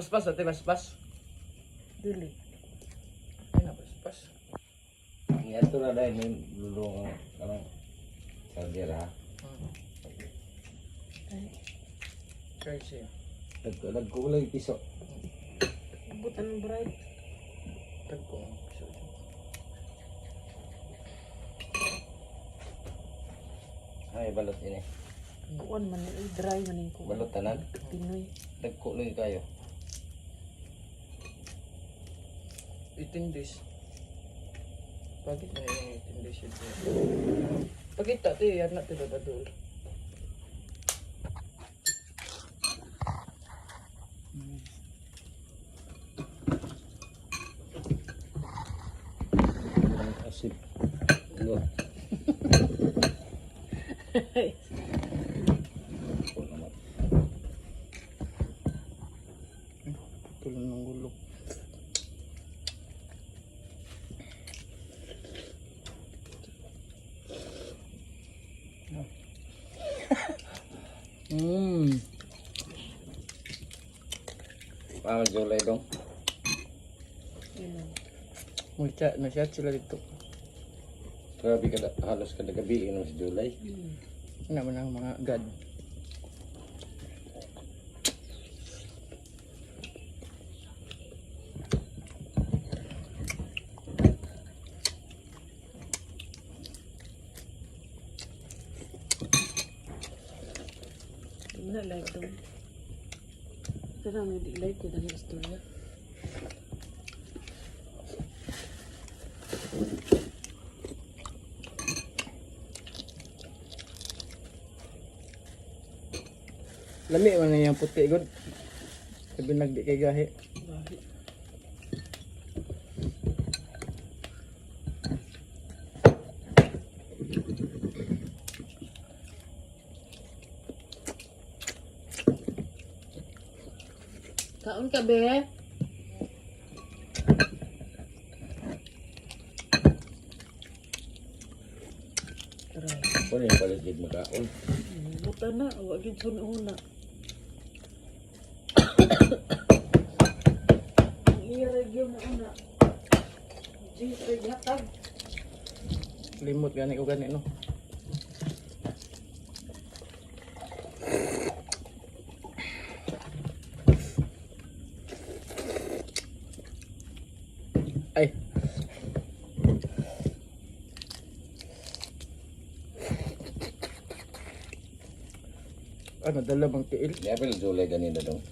Paspas, ate, paspas. Dili. Ay na, paspas. Yan ito na dahil may lulong ang charger ha. Try siya. Nagkulay piso. Butan ng bright. Tagko. Ay, balot ini. Kuan man ay dry man yung kuan. Balot tanan. Pinoy. Nagkulay kayo. 18 days. Pagit na yung 18 days yun. Pagita, ito yan natin dadadul. Ang asip. Lo. Tulong ng gulok. Paano July dong? Masyat sila dito. Grabe ka halos kada gabi no si July. Ano man ang mga god. Wala like daw. Pero may di like ko dahil istorya. Lami man na yung puti god. Sabi nagdi kay gahi. Bakit? Kaon ka be? Tara. Kung yung paligid makaon. Buta na, wag gid una. Ang iya regyo na una. Jeez, hatag. Limot gani ko gani no. Ay. Ano dala bang tiil? Di apel July ganito dong.